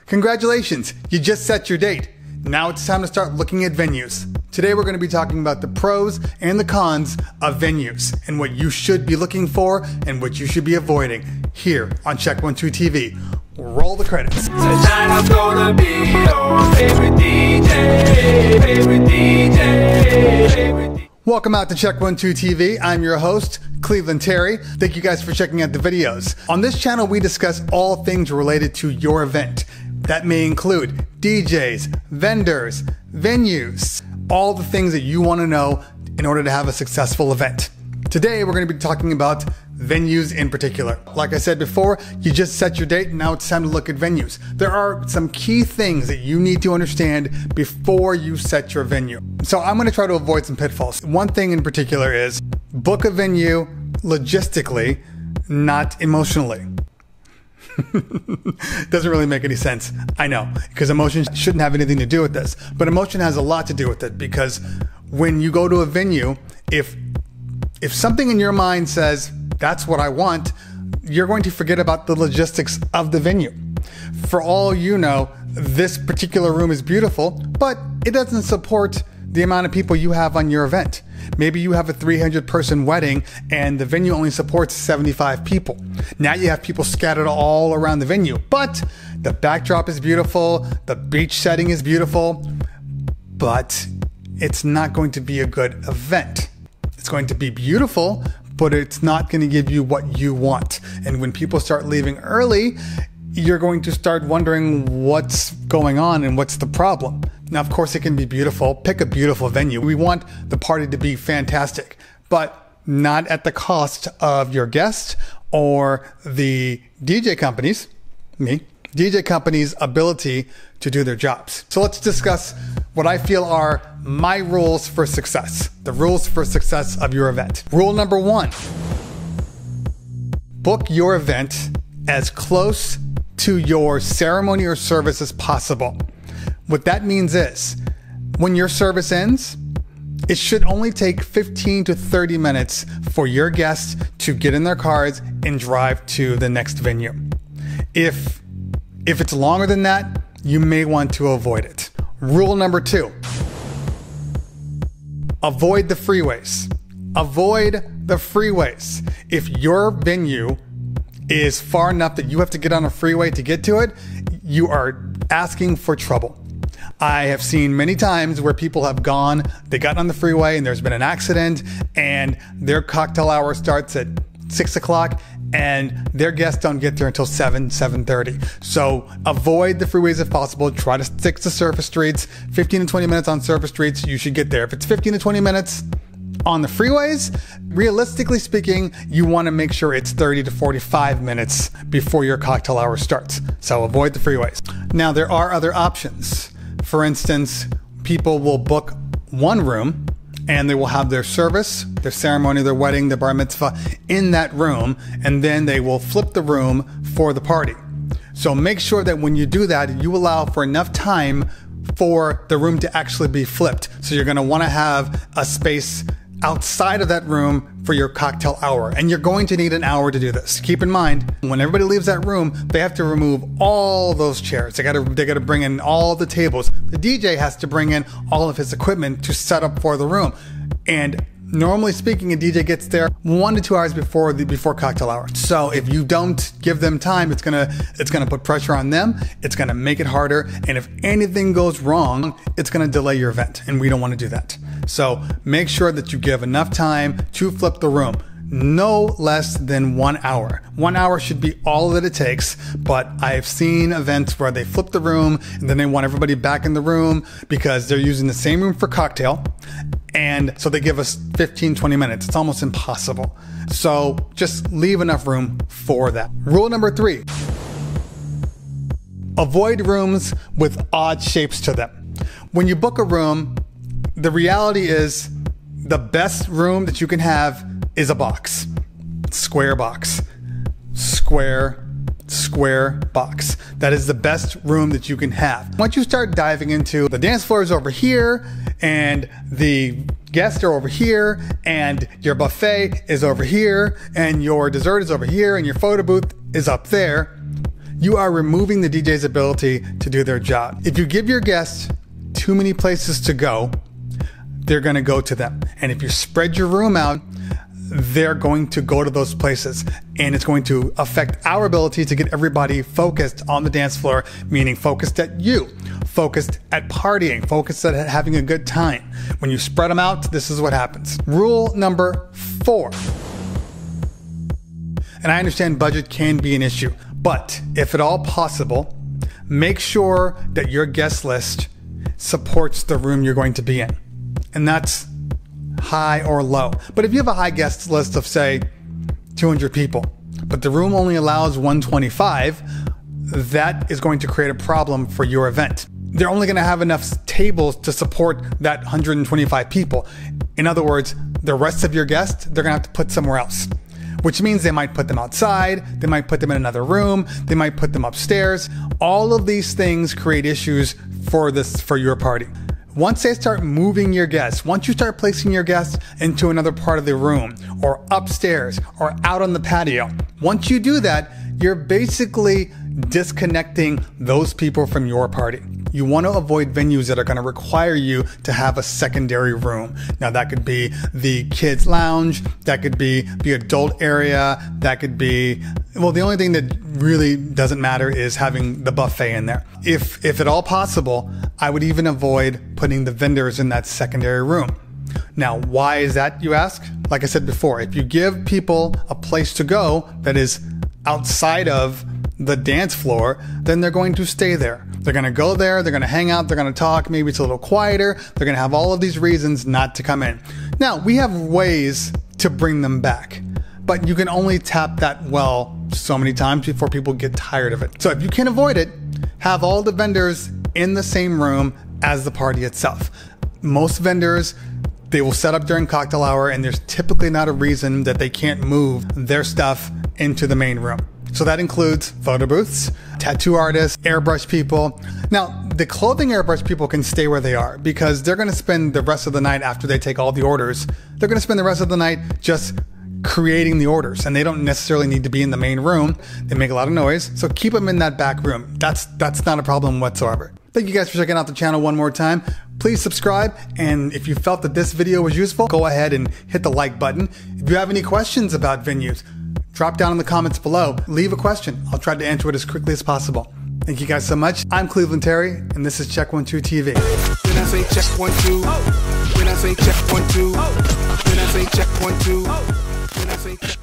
Congratulations, you just set your date. Now it's time to start looking at venues. Today we're going to be talking about the pros and the cons of venues and what you should be looking for and what you should be avoiding here on Check 1 2 TV. Roll the credits. Tonight I'm gonna be your favorite DJ. Welcome out to Check 1 2 TV. I'm your host, Cleveland Terry. Thank you guys for checking out the videos. On this channel, we discuss all things related to your event. That may include DJs, vendors, venues, all the things that you want to know in order to have a successful event. Today, we're going to be talking about venues in particular. Like I said before, you just set your date and now it's time to look at venues. There are some key things that you need to understand before you set your venue. So I'm going to try to avoid some pitfalls. One thing in particular is book a venue logistically, not emotionally. Doesn't really make any sense. I know, because emotion shouldn't have anything to do with this, but emotion has a lot to do with it, because when you go to a venue, if something in your mind says, that's what I want, you're going to forget about the logistics of the venue. For all you know, this particular room is beautiful, but it doesn't support the amount of people you have on your event. Maybe you have a 300-person wedding and the venue only supports 75 people. Now you have people scattered all around the venue, but the backdrop is beautiful, the beach setting is beautiful, but it's not going to be a good event. It's going to be beautiful, but it's not going to give you what you want. And when people start leaving early, you're going to start wondering what's going on and what's the problem. Now, of course, it can be beautiful. Pick a beautiful venue. We want the party to be fantastic, but not at the cost of your guests or the DJ companies, DJ companies' ability to do their jobs. So let's discuss what I feel are my rules for success, the rules for success of your event. Rule number 1, book your event as close to your ceremony or service as possible. What that means is, when your service ends, it should only take 15 to 30 minutes for your guests to get in their cars and drive to the next venue. If it's longer than that, you may want to avoid it. Rule number 2, avoid the freeways. Avoid the freeways. If your venue is far enough that you have to get on a freeway to get to it, you are asking for trouble. I have seen many times where people have they got on the freeway and there's been an accident and their cocktail hour starts at 6 o'clock and their guests don't get there until 7:30. So avoid the freeways if possible. Try to stick to surface streets. 15 to 20 minutes on surface streets, you should get there. If it's 15 to 20 minutes on the freeways, realistically speaking, you want to make sure it's 30 to 45 minutes before your cocktail hour starts. So avoid the freeways. Now, there are other options. For instance, people will book one room and they will have their service, their ceremony, their wedding, their bar mitzvah in that room, and then they will flip the room for the party. So make sure that when you do that, you allow for enough time for the room to actually be flipped. So you're going to want to have a space outside of that room for your cocktail hour, and you're going to need an hour to do this. Keep in mind, when everybody leaves that room, they have to remove all those chairs. They got to bring in all the tables. The DJ has to bring in all of his equipment to set up for the room. And normally speaking, a DJ gets there 1 to 2 hours before cocktail hour. So if you don't give them time, it's gonna put pressure on them. It's gonna make it harder. And if anything goes wrong, it's gonna delay your event. And we don't want to do that. So make sure that you give enough time to flip the room. No less than 1 hour. 1 hour should be all that it takes, but I've seen events where they flip the room and then they want everybody back in the room because they're using the same room for cocktail. And so they give us 15, 20 minutes. It's almost impossible. So just leave enough room for that. Rule number 3, avoid rooms with odd shapes to them. When you book a room, the reality is the best room that you can have is a box. Square box. Square box. That is the best room that you can have. Once you start diving into the dance floor is over here and the guests are over here and your buffet is over here and your dessert is over here and your photo booth is up there, you are removing the DJ's ability to do their job. If you give your guests too many places to go, they're going to go to them. And if you spread your room out, they're going to go to those places, and it's going to affect our ability to get everybody focused on the dance floor, meaning focused at you, focused at partying, focused at having a good time. When you spread them out, this is what happens. Rule number 4. And I understand budget can be an issue, but if at all possible, make sure that your guest list supports the room you're going to be in. And that's high or low. But if you have a high guest list of, say, 200 people, but the room only allows 125, that is going to create a problem for your event. They're only going to have enough tables to support that 125 people. In other words, the rest of your guests, they're going to have to put somewhere else, which means they might put them outside, they might put them in another room, they might put them upstairs. All of these things create issues for your party. Once they start moving your guests, once you start placing your guests into another part of the room or upstairs or out on the patio, once you do that, you're basically disconnecting those people from your party. You want to avoid venues that are going to require you to have a secondary room. Now that could be the kids lounge, that could be the adult area, that could be, well, the only thing that really doesn't matter is having the buffet in there. If at all possible, I would even avoid putting the vendors in that secondary room. Now, why is that, you ask? Like I said before, if you give people a place to go that is outside of the dance floor, then they're going to stay there. They're going to go there, they're going to hang out, they're going to talk, maybe it's a little quieter, they're going to have all of these reasons not to come in. Now, we have ways to bring them back, but you can only tap that well so many times before people get tired of it. So if you can avoid it, have all the vendors in the same room as the party itself. Most vendors, they will set up during cocktail hour, and there's typically not a reason that they can't move their stuff into the main room. So that includes photo booths, tattoo artists, airbrush people. Now, the clothing airbrush people can stay where they are because they're going to spend the rest of the night after they take all the orders. They're going to spend the rest of the night just creating the orders, and they don't necessarily need to be in the main room. They make a lot of noise, so keep them in that back room. That's not a problem whatsoever. Thank you guys for checking out the channel one more time. Please subscribe, and if you felt that this video was useful, go ahead and hit the like button. If you have any questions about venues, drop down in the comments below. Leave a question. I'll try to answer it as quickly as possible. Thank you guys so much. I'm Cleveland Terry, and this is Check 1 2 TV. When I say check 1 2, when I say check 1 2, when I say check 1 2, when I say check